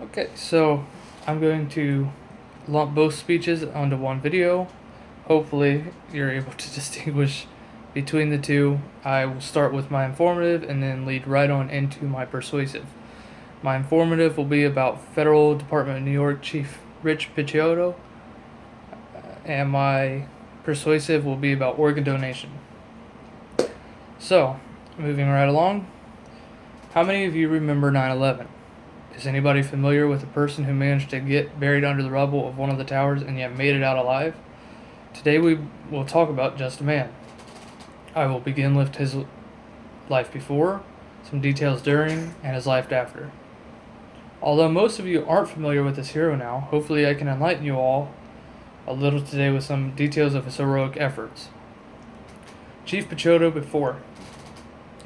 Okay, so I'm going to lump both speeches onto one video. Hopefully, you're able to distinguish between the two. I will start with my informative and then lead right on into my persuasive. My informative will be about Federal Department of New York Chief Rich Picciotto, and my persuasive will be about organ donation. So, moving right along, how many of you remember 9/11? Is anybody familiar with a person who managed to get buried under the rubble of one of the towers and yet made it out alive? Today we will talk about just a man. I will begin with his life before, some details during, and his life after. Although most of you aren't familiar with this hero now, hopefully I can enlighten you all a little today with some details of his heroic efforts. Chief Picciotto before.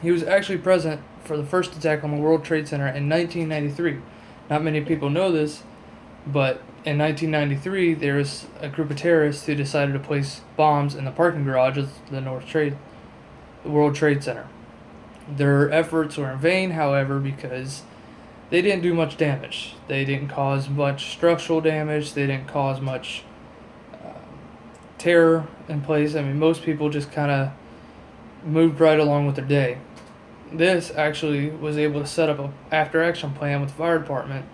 He was actually present for the first attack on the World Trade Center in 1993. Not many people know this, but in 1993 there was a group of terrorists who decided to place bombs in the parking garage of the World Trade Center. Their efforts were in vain, however, because they didn't do much damage. They didn't cause much structural damage. They didn't cause much terror in place. I mean, most people just kind of moved right along with their day. This actually was able to set up an after-action plan with the fire department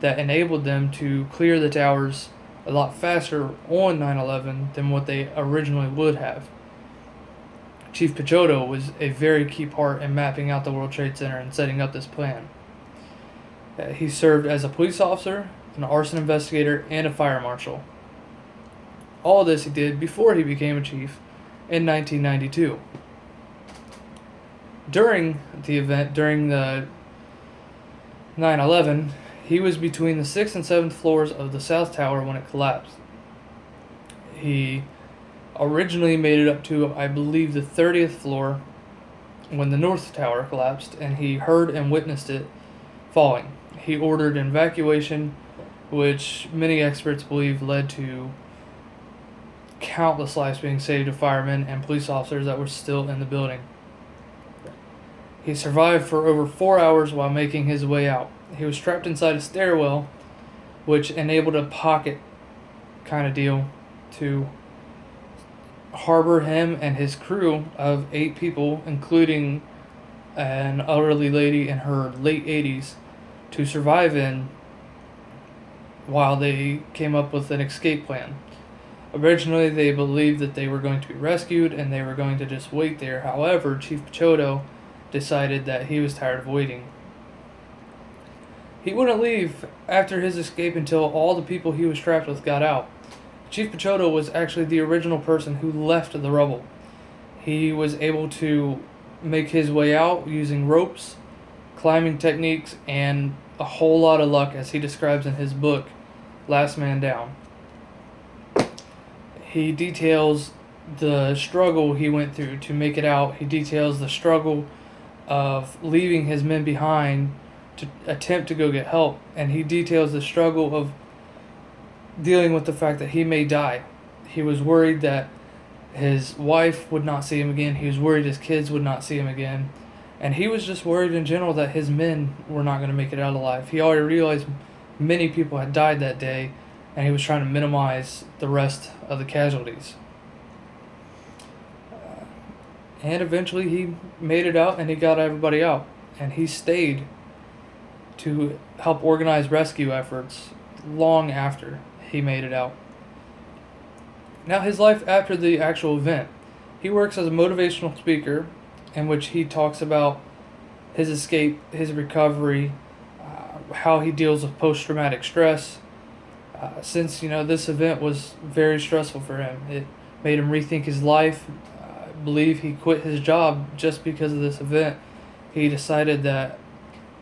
that enabled them to clear the towers a lot faster on 9/11 than what they originally would have. Chief Picciotto was a very key part in mapping out the World Trade Center and setting up this plan. He served as a police officer, an arson investigator, and a fire marshal. All of this he did before he became a chief in 1992. During the event, during the 9/11, he was between the 6th and 7th floors of the South Tower when it collapsed. He originally made it up to, I believe, the 30th floor when the North Tower collapsed, and he heard and witnessed it falling. He ordered an evacuation, which many experts believe led to countless lives being saved of firemen and police officers that were still in the building. He survived for over 4 hours while making his way out. He was trapped inside a stairwell, which enabled a pocket kind of deal to harbor him and his crew of 8 people, including an elderly lady in her late 80s, to survive in while they came up with an escape plan. Originally, they believed that they were going to be rescued and they were going to just wait there. However, Chief Picciotto decided that he was tired of waiting. He wouldn't leave after his escape until all the people he was trapped with got out. Chief Picciotto was actually the original person who left the rubble. He was able to make his way out using ropes, climbing techniques, and a whole lot of luck, as he describes in his book, Last Man Down. He details the struggle he went through to make it out. He details the struggle of leaving his men behind to attempt to go get help, and he details the struggle of dealing with the fact that he may die. He was worried that his wife would not see him again. He was worried his kids would not see him again, and he was just worried in general that his men were not going to make it out alive. He already realized many people had died that day, and he was trying to minimize the rest of the casualties. And eventually he made it out and he got everybody out. And he stayed to help organize rescue efforts long after he made it out. Now, his life after the actual event. He works as a motivational speaker in which he talks about his escape, his recovery, how he deals with post-traumatic stress. Since, this event was very stressful for him. It made him rethink his life. I believe he quit his job just because of this event. He decided that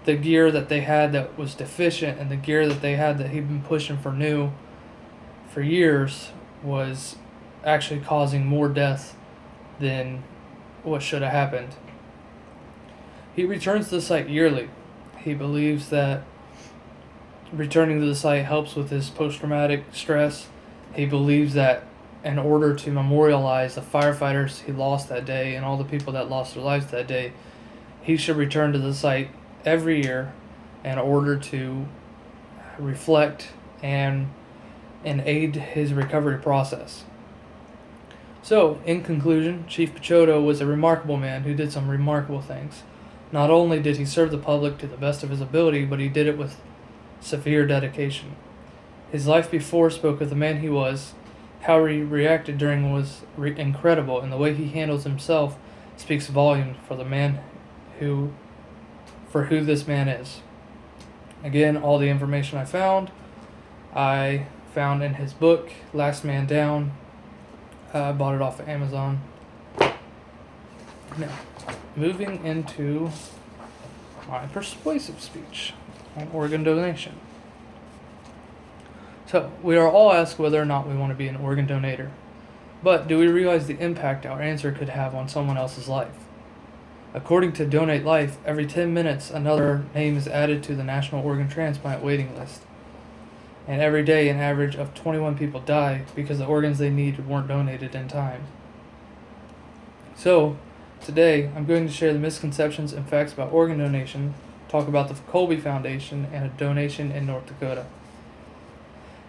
the gear that they had that was deficient and the gear that they had that he'd been pushing for new for years was actually causing more death than what should have happened. He returns to the site yearly. He believes that returning to the site helps with his post-traumatic stress. He believes that in order to memorialize the firefighters he lost that day and all the people that lost their lives that day, he should return to the site every year in order to reflect, and aid his recovery process. So, in conclusion, Chief Picciotto was a remarkable man who did some remarkable things. Not only did he serve the public to the best of his ability, but he did it with severe dedication. His life before spoke of the man he was. How he reacted during was incredible, and the way he handles himself speaks volumes for who this man is. Again, all the information I found in his book, Last Man Down. I bought it off of Amazon. Now, moving into my persuasive speech on organ donation. So, we are all asked whether or not we want to be an organ donator. But do we realize the impact our answer could have on someone else's life? According to Donate Life, every 10 minutes another name is added to the National Organ Transplant waiting list. And every day an average of 21 people die because the organs they need weren't donated in time. So, today I'm going to share the misconceptions and facts about organ donation, talk about the Colby Foundation, and a donation in North Dakota.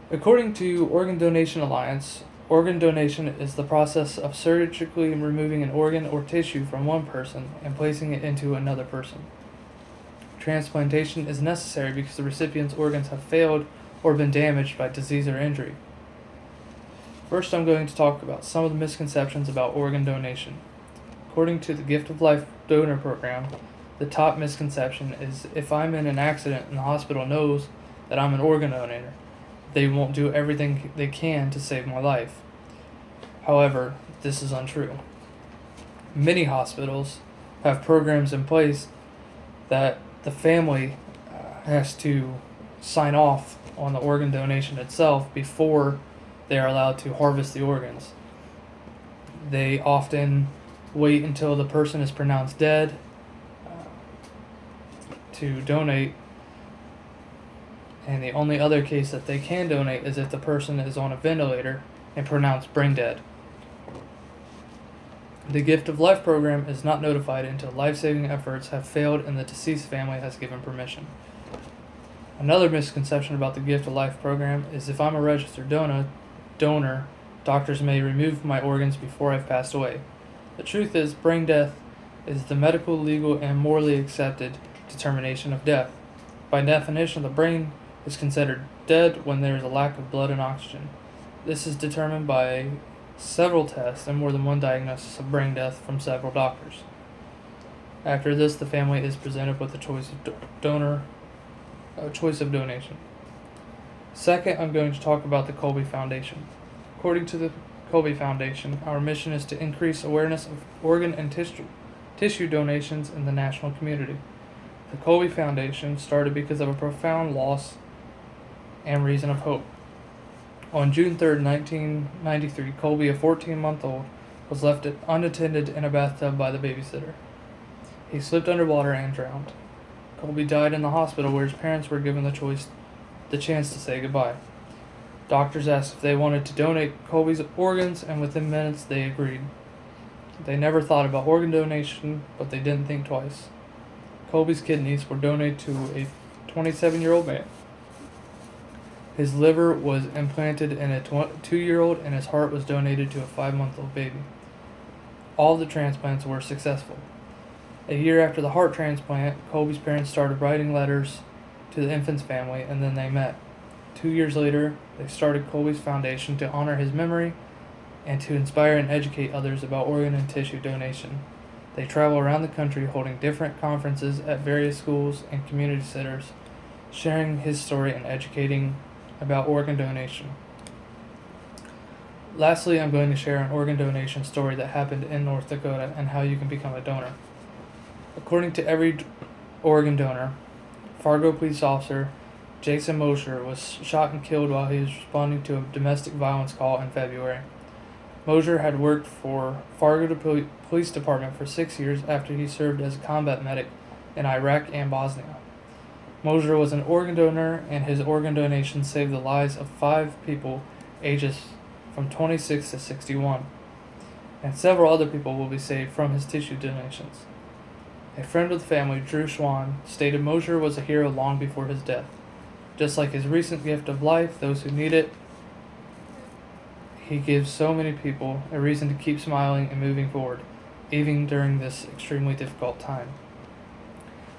According to Organ Donation Alliance, organ donation is the process of surgically removing an organ or tissue from one person and placing it into another person. Transplantation is necessary because the recipient's organs have failed or been damaged by disease or injury. First, I'm going to talk about some of the misconceptions about organ donation. According to the Gift of Life donor program, the top misconception is if I'm in an accident and the hospital knows that I'm an organ donor, they won't do everything they can to save my life. However, this is untrue. Many hospitals have programs in place that the family has to sign off on the organ donation itself before they are allowed to harvest the organs. They often wait until the person is pronounced dead to donate, and the only other case that they can donate is if the person is on a ventilator and pronounced brain dead. The Gift of Life program is not notified until life-saving efforts have failed and the deceased family has given permission. Another misconception about the Gift of Life program is if I'm a registered donor, doctors may remove my organs before I've passed away. The truth is, brain death is the medical, legal, and morally accepted determination of death. By definition, the brain is considered dead when there is a lack of blood and oxygen. This is determined by several tests and more than one diagnosis of brain death from several doctors. After this, the family is presented with a choice of donation. Second, I'm going to talk about the Colby Foundation. According to the Colby Foundation, our mission is to increase awareness of organ and tissue donations in the national community. The Colby Foundation started because of a profound loss and reason of hope. On June 3, 1993, Colby, a 14-month-old, was left unattended in a bathtub by the babysitter. He slipped underwater and drowned. Colby died in the hospital where his parents were given the chance to say goodbye. Doctors asked if they wanted to donate Colby's organs, and within minutes they agreed. They never thought about organ donation, but they didn't think twice. Colby's kidneys were donated to a 27-year-old man. His liver was implanted in a 2-year-old, and his heart was donated to a 5-month-old baby. All of the transplants were successful. A year after the heart transplant, Colby's parents started writing letters to the infant's family, and then they met. 2 years later, they started Colby's Foundation to honor his memory and to inspire and educate others about organ and tissue donation. They travel around the country holding different conferences at various schools and community centers, sharing his story and educating about organ donation. Lastly, I'm going to share an organ donation story that happened in North Dakota and how you can become a donor. According to every organ donor, Fargo police officer Jason Mosher was shot and killed while he was responding to a domestic violence call in February. Mosher had worked for Fargo Police Department for 6 years after he served as a combat medic in Iraq and Bosnia. Mosher was an organ donor, and his organ donation saved the lives of 5 people ages from 26 to 61, and several other people will be saved from his tissue donations. A friend of the family, Drew Schwann, stated Mosher was a hero long before his death. Just like his recent gift of life, those who need it, he gives so many people a reason to keep smiling and moving forward, even during this extremely difficult time.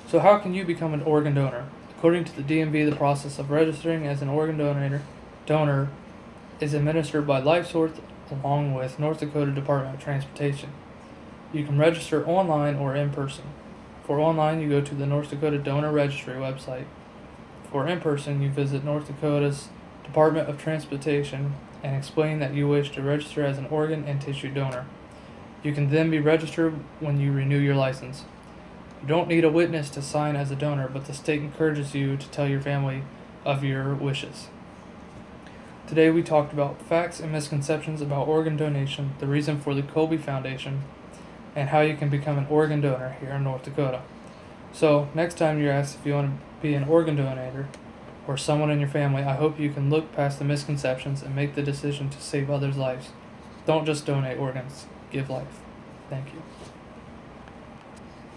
So how can you become an organ donor? According to the DMV, the process of registering as an organ donor is administered by LifeSource along with North Dakota Department of Transportation. You can register online or in person. For online, you go to the North Dakota Donor Registry website. For in person, you visit North Dakota's Department of Transportation and explain that you wish to register as an organ and tissue donor. You can then be registered when you renew your license. You don't need a witness to sign as a donor, but the state encourages you to tell your family of your wishes. Today we talked about facts and misconceptions about organ donation, the reason for the Colby Foundation, and how you can become an organ donor here in North Dakota. So next time you're asked if you want to be an organ donor or someone in your family, I hope you can look past the misconceptions and make the decision to save others' lives. Don't just donate organs, give life. Thank you.